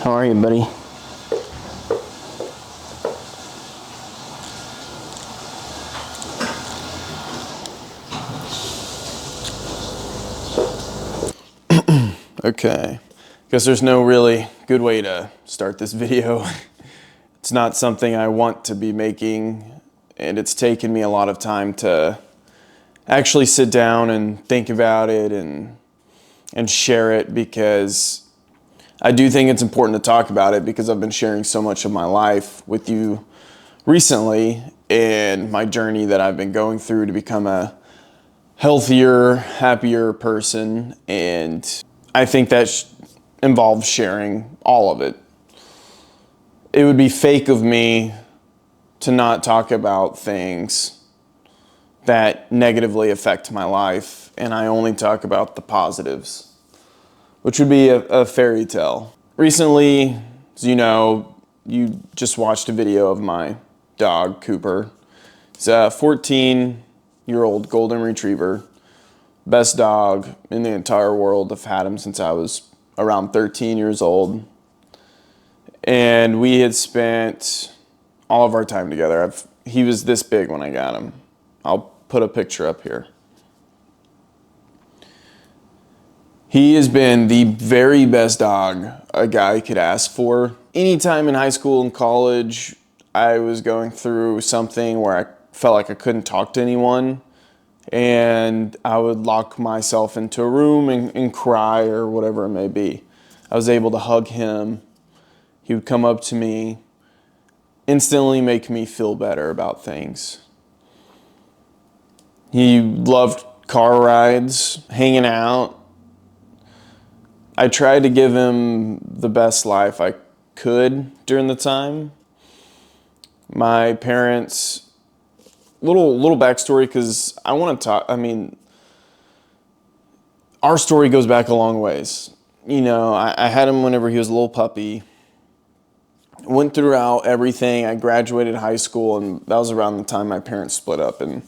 How are you, buddy? Okay, guess there's no really good way to start this video. It's not something I want to be making, and it's taken me a lot of time to actually sit down and think about it and share it, because I do think it's important to talk about it, because I've been sharing so much of my life with you recently and my journey that I've been going through to become a healthier, happier person, and I think that involves sharing all of it. It would be fake of me to not talk about things that negatively affect my life, and I only talk about the positives, which would be a fairy tale. Recently, as you know, you just watched a video of my dog, Cooper. He's a 14-year-old golden retriever. Best dog in the entire world. I've had him since I was around 13 years old. And we had spent all of our time together. He was this big when I got him. I'll put a picture up here. He has been the very best dog a guy could ask for. Anytime in high school and college, I was going through something where I felt like I couldn't talk to anyone, and I would lock myself into a room and cry or whatever it may be. I was able to hug him. He would come up to me, instantly make me feel better about things. He loved car rides, hanging out. I tried to give him the best life I could during the time. My parents, little backstory, because I want to talk. I mean, our story goes back a long ways. You know, I had him whenever he was a little puppy. Went throughout everything. I graduated high school, and that was around the time my parents split up. And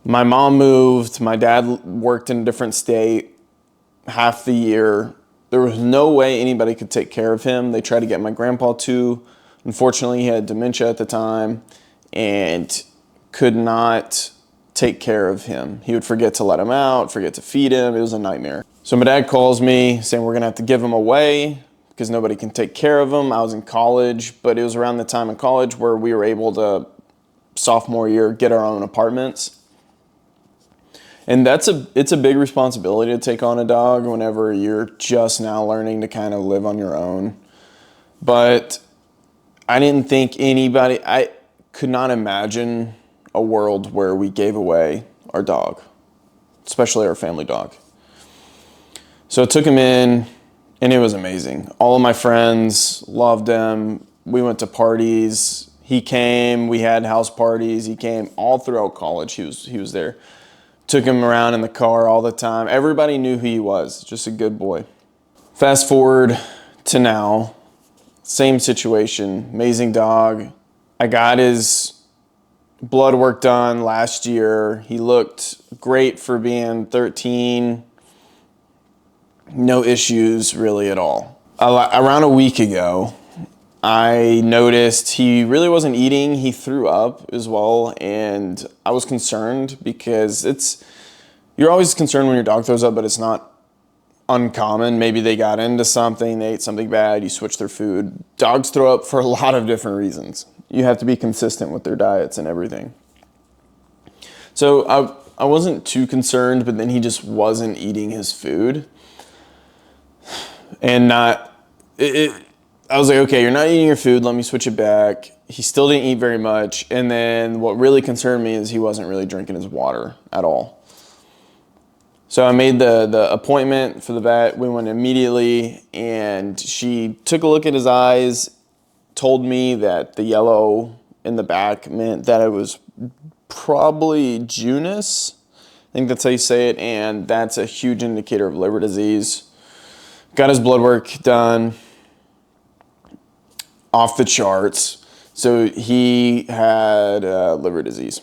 my mom moved. My dad worked in a different state half the year. There was no way anybody could take care of him. They tried to get my grandpa to. Unfortunately, he had dementia at the time and could not take care of him. He would forget to let him out, forget to feed him. It was a nightmare. So my dad calls me saying we're gonna have to give him away because nobody can take care of him. I was in college, but it was around the time in college where we were able to, sophomore year, get our own apartments. And it's a big responsibility to take on a dog whenever you're just now learning to kind of live on your own. But I didn't think I could not imagine a world where we gave away our dog, especially our family dog. So I took him in, and it was amazing. All of my friends loved him. We went to parties. He came. We had house parties. He came all throughout college. He was there. Took him around in the car all the time. Everybody knew who he was. Just a good boy. Fast forward to now. Same situation, amazing dog. I got his blood work done last year. He looked great for being 13. No issues really at all. Around a week ago, I noticed he really wasn't eating. He threw up as well, and I was concerned because you're always concerned when your dog throws up, but it's not uncommon. Maybe they got into something, they ate something bad, you switch their food. Dogs throw up for a lot of different reasons. You have to be consistent with their diets and everything. So I wasn't too concerned, but then he just wasn't eating his food. And I was like, okay, you're not eating your food, let me switch it back. He still didn't eat very much. And then what really concerned me is he wasn't really drinking his water at all. So I made the appointment for the vet. We went immediately, and she took a look at his eyes, told me that the yellow in the back meant that it was probably Junus. I think that's how you say it, and that's a huge indicator of liver disease. Got his blood work done, off the charts. So he had liver disease.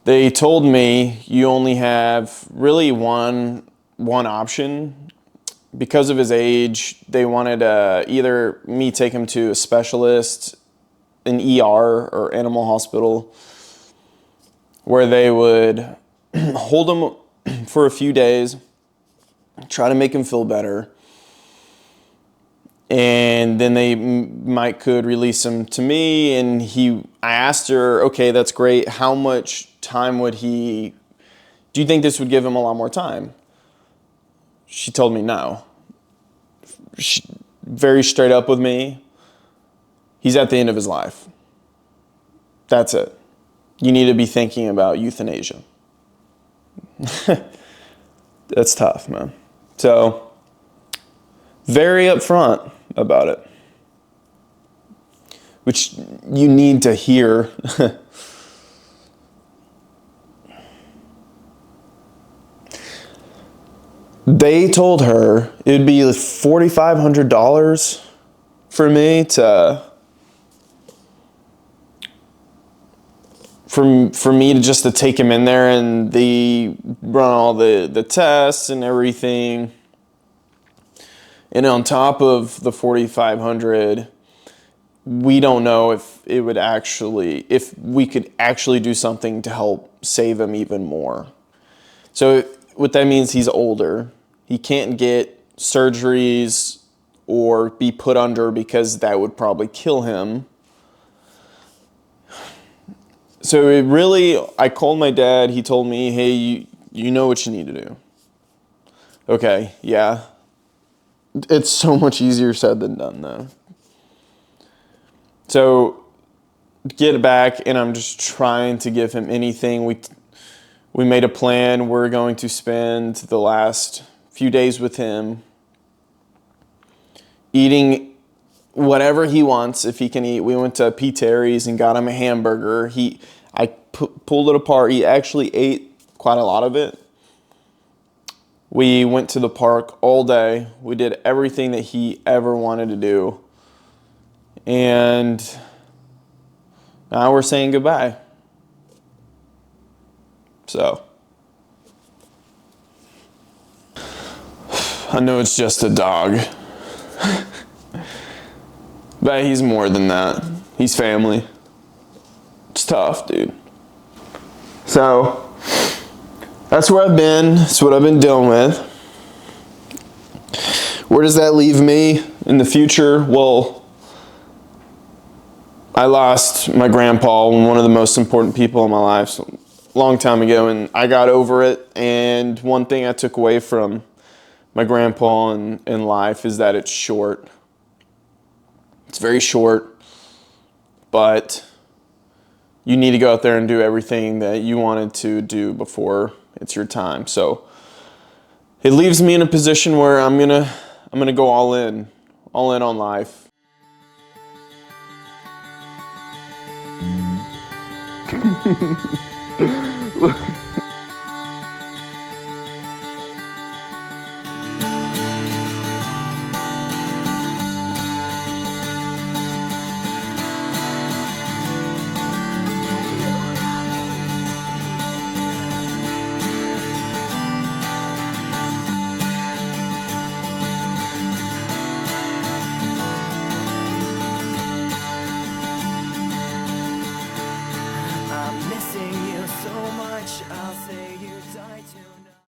They told me you only have really one option because of his age, they wanted either me take him to a specialist, an ER or animal hospital, where they would hold him for a few days, try to make him feel better, and then they could release him to me. And I asked her, okay, that's great. How much time do you think this would give him a lot more time? She told me no. Very straight up with me. He's at the end of his life. That's it. You need to be thinking about euthanasia. That's tough, man. So, very upfront about it, which you need to hear. They told her it would be $4,500 for me to take him in there, and they run all the tests and everything. And on top of the $4,500, we don't know if we could actually do something to help save him even more. So what that means, he's older. He can't get surgeries or be put under because that would probably kill him. So I called my dad. He told me, hey, you know what you need to do. Okay, yeah. It's so much easier said than done, though. So get back, and I'm just trying to give him anything. We made a plan. We're going to spend the last few days with him, eating whatever he wants, if he can eat. We went to P. Terry's and got him a hamburger. I pulled it apart. He actually ate quite a lot of it. We went to the park all day. We did everything that he ever wanted to do. And now we're saying goodbye. So, I know it's just a dog. But he's more than that. He's family. It's tough, dude. So, that's where I've been. That's what I've been dealing with. Where does that leave me in the future? Well, I lost my grandpa, one of the most important people in my life, a long time ago, and I got over it. And one thing I took away from my grandpa in life is that it's short. It's very short, but you need to go out there and do everything that you wanted to do before it's your time. So it leaves me in a position where I'm gonna go all in on life.